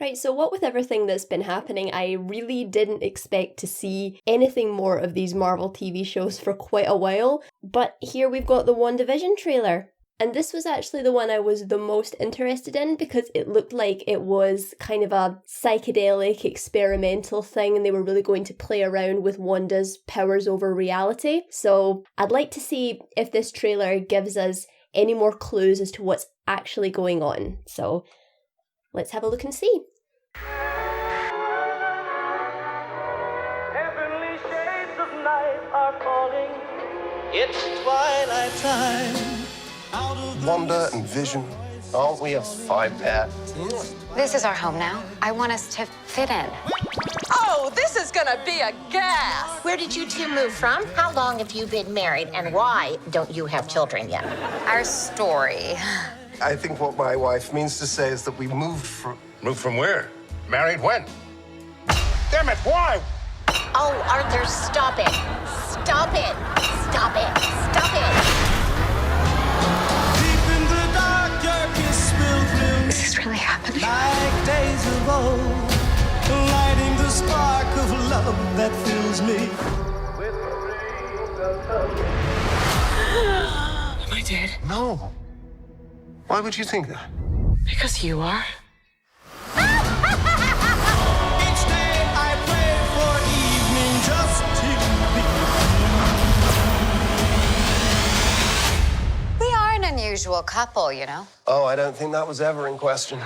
Right, so what with everything that's been happening, I really didn't expect to see anything more of these Marvel TV shows for quite a while, but here we've got the WandaVision trailer. And this was actually the one I was the most interested in because it looked like it was kind of a psychedelic experimental thing and they were really going to play around with Wanda's powers over reality. So I'd like to see if this trailer gives us any more clues as to what's actually going on. So let's have a look and see. Heavenly shades of night are falling. It's twilight time. Wanda and Vision, aren't we a five-pair? This is our home now. I want us to fit in. Oh, this is gonna be a gas! Where did you two move from? How long have you been married? And why don't you have children yet? Our story. I think what my wife means to say is that we moved from... Moved from where? Married when? Damn it, why? Oh, Arthur, stop it. Stop it. Stop it. Stop it. Is this really happening? Like days of old, lighting the spark of love that fills me. Am I dead? No. Why would you think that? Because you are. Each day I pray for evening just to be. We are an unusual couple, you know. Oh, I don't think that was ever in question.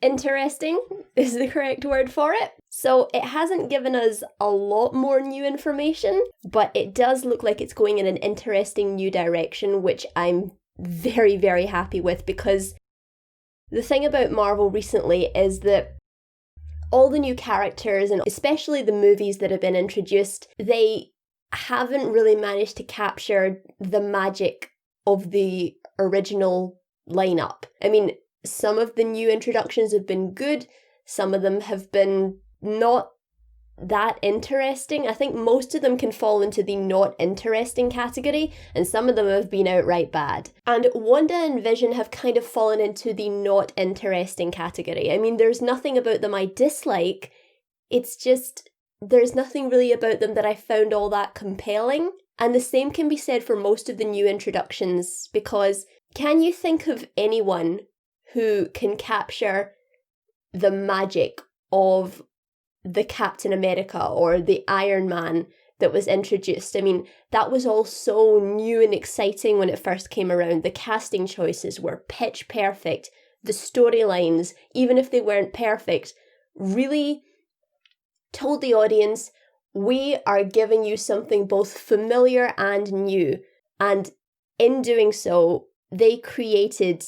Interesting is the correct word for it. So it hasn't given us a lot more new information, but it does look like it's going in an interesting new direction, which I'm very, very happy with, because the thing about Marvel recently is that all the new characters, and especially the movies that have been introduced, they haven't really managed to capture the magic of the original lineup. I mean, some of the new introductions have been good, some of them have been not that interesting. I think most of them can fall into the not interesting category, and some of them have been outright bad. And Wanda and Vision have kind of fallen into the not interesting category. I mean, there's nothing about them I dislike, it's just there's nothing really about them that I found all that compelling. And the same can be said for most of the new introductions, because can you think of anyone who can capture the magic of the Captain America or the Iron Man that was introduced? I mean, that was all so new and exciting when it first came around. The casting choices were pitch perfect. The storylines, even if they weren't perfect, really told the audience, we are giving you something both familiar and new. And in doing so, they created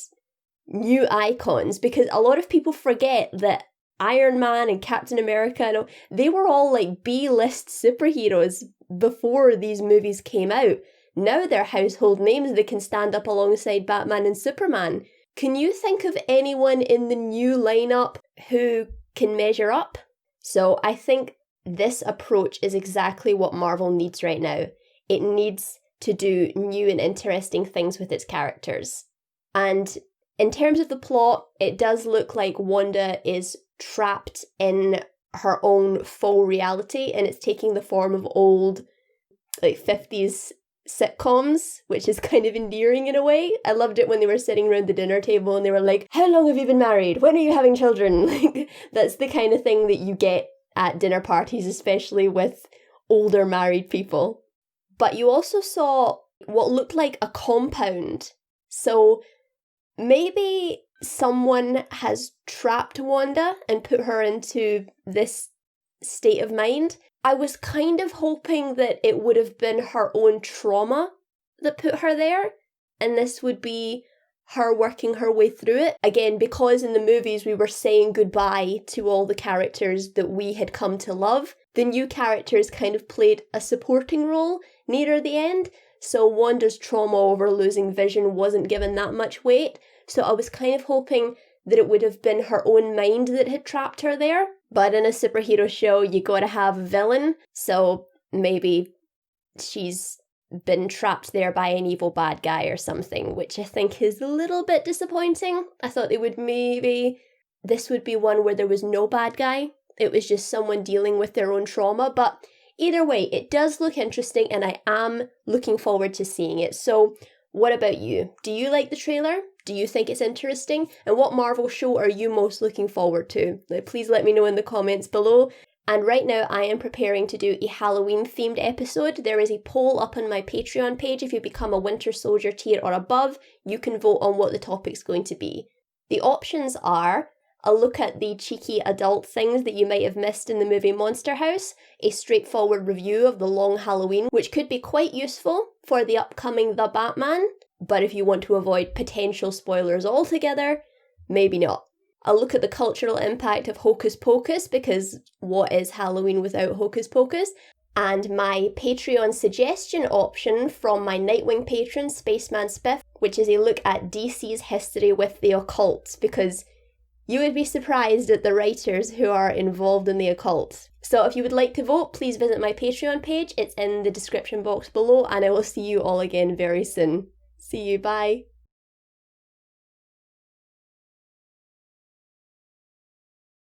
new icons, because a lot of people forget that Iron Man and Captain America, they were all like B-list superheroes before these movies came out. Now they're household names that can stand up alongside Batman and Superman. Can you think of anyone in the new lineup who can measure up? So I think this approach is exactly what Marvel needs right now. It needs to do new and interesting things with its characters. And in terms of the plot, it does look like Wanda is trapped in her own faux reality, and it's taking the form of old, like 50s sitcoms, which is kind of endearing in a way. I loved it when they were sitting around the dinner table and they were like, how long have you been married? When are you having children? Like, that's the kind of thing that you get at dinner parties, especially with older married people. But you also saw what looked like a compound. So maybe someone has trapped Wanda and put her into this state of mind. I was kind of hoping that it would have been her own trauma that put her there, and this would be her working her way through it. Again, because in the movies we were saying goodbye to all the characters that we had come to love, the new characters kind of played a supporting role nearer the end, so Wanda's trauma over losing Vision wasn't given that much weight. So I was kind of hoping that it would have been her own mind that had trapped her there. But in a superhero show, you gotta have a villain. So maybe she's been trapped there by an evil bad guy or something, which I think is a little bit disappointing. I thought this would be one where there was no bad guy. It was just someone dealing with their own trauma. But either way, it does look interesting and I am looking forward to seeing it. So what about you? Do you like the trailer? Do you think it's interesting? And what Marvel show are you most looking forward to? Please let me know in the comments below. And right now I am preparing to do a Halloween themed episode. There is a poll up on my Patreon page. If you become a Winter Soldier tier or above, you can vote on what the topic's going to be. The options are a look at the cheeky adult things that you might have missed in the movie Monster House, a straightforward review of The Long Halloween, which could be quite useful for the upcoming The Batman, but if you want to avoid potential spoilers altogether, maybe not. A look at the cultural impact of Hocus Pocus, because what is Halloween without Hocus Pocus? And my Patreon suggestion option from my Nightwing patron, Spaceman Spiff, which is a look at DC's history with the occult, because you would be surprised at the writers who are involved in the occult. So if you would like to vote, please visit my Patreon page. It's in the description box below, and I will see you all again very soon. See you, bye.